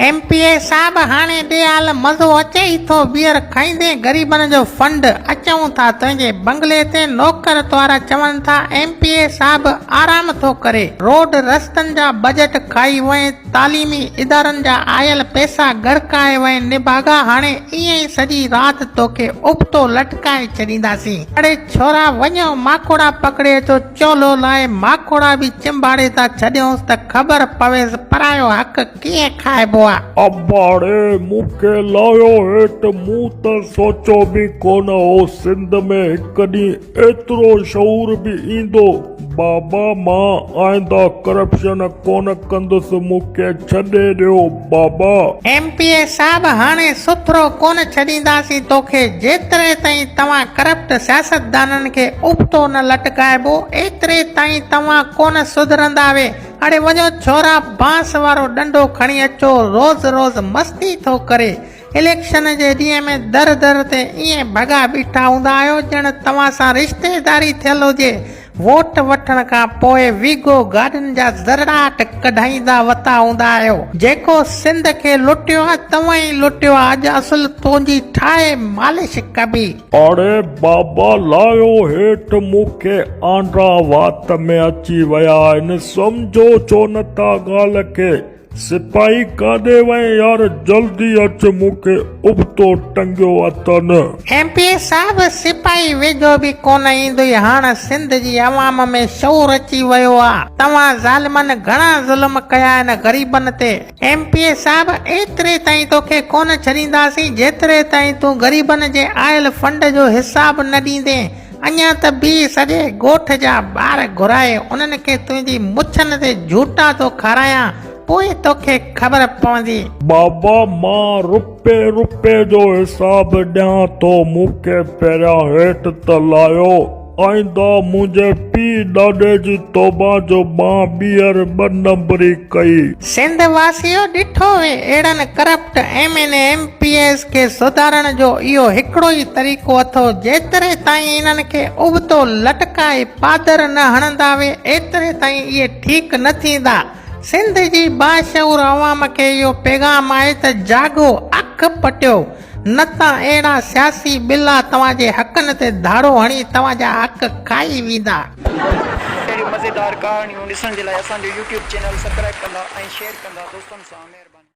MPa साहब हाणे ॾियाल मज़ो अचे ई थो बीयर खाईंदे ग़रीबनि जो फंड अचूं था तुंहिंजे बंगले ते नौकर द्वारा चवनि था एमपीए साहब आराम थो करे रोड रस्तनि जा बजट खाई वए तालीमी इदारनि जा आयल पैसा गड़काए वए निभागा हाणे ईअं ई सॼी राति तोखे उबतो लटकाए छॾींदासीं। अड़े छोरा वञो माखोड़ा पकड़े तो चोलो लाए माखोड़ा बि चिंबाड़े था छॾियोसि त ख़बर पवेसि परायो हक़ कीअं खाइबो। अबाड़े मूंखे लायो हेठ मूं त सोचो बि कोन हो सिंध में हिकु ॾींहुं एतिरो शऊर बि ईंदो। बाबा मां आईंदा करप्शन कोन कंदुसि मूंखे छॾे ॾियो बाबा। एमपीए साहब हाणे सुथरो कोन छॾींदासीं तोखे जेतिरे ताईं तव्हां करप्ट सियासतदाननि खे उबतो न लटकाइबो एतिरे ताईं तव्हां कोन सुधरंदा वे। अड़े वञो छोरा बांस वारो डंडो खणी अचो रोज़ रोज़ मस्ती थो करे। इलेक्शन जे ॾींहं में दर दर ते ईअं भॻा बीठा हूंदा आहियो ॼण तव्हां सां रिश्तेदारी थियल हुजे। वोट वठण खां पोइ वीगो गार्डन जा ज़राट कढाईंदा वता हूंदा आहियो। जेको सिंध खे लुटियो आहे तव्हां ई लुटियो आहे। अॼु असुल तुंहिंजी ठाहे मालिश कबी। अड़े बाबा लायो हेठ मूंखे आंड्रा वात में अची विया आहिनि सम्झो छो नथा ॻाल्हि खे। सिपाही काॾे वए यार जल्दी अच मूंखे उबतो टंगियो अथनि। एमपीए साहब सिपाही वेझो बि कोन ईंदो। हाणे सिंध जी अवाम में शऊर अची वियो आहे। तव्हां ज़ालिमनि घणा ज़ुल्म कया आहिनि ग़रीबनि ते। एमपीए साहब एतिरे ताईं तोखे कोन छॾींदासीं जेतिरे ताईं तूं ग़रीबनि जे आयल फंड जो हिसाब न ॾींदे। अञा त बि सॼे ॻोठ जा ॿार घुराए उन्हनि खे तुंहिंजी मुछनि ते झूटा थो खारायां पोइ तोखे ख़बर पवंदी। बाबा मां रुपए रुपए जो हिसाब ॾियां थो मूंखे पहिरियां हेठ त लायो। आईंदा मुंहिंजे पीउ ॾाॾे जी तौबा जो मां ॿीहर 2 नंबरी कई। सिंध वासियो ॾिठो वे अहिड़नि करप्ट एमपीएस खे सुधारण जो इहो हिकिड़ो ई तरीक़ो अथो जेतिरे ताईं इन्हनि खे उबतो लटकाए पादर न हणंदा वे एतिरे ताईं इहे ठीकु न थींदा। सिंध जी बाशऊर अवाम खे इहो पैगाम आहे त जागो अख पटियो न त अहिड़ा सियासी बिला तव्हांजे हक़नि ते धाड़ो हणी तव्हांजा हक़ खाई वेंदा। अहिड़ियूं मज़ेदार कहाणियूं ॾिसण जे लाइ असांजो यूट्यूब चैनल सब्सक्राइब कंदा ऐं शेयर कंदा दोस्तनि सां।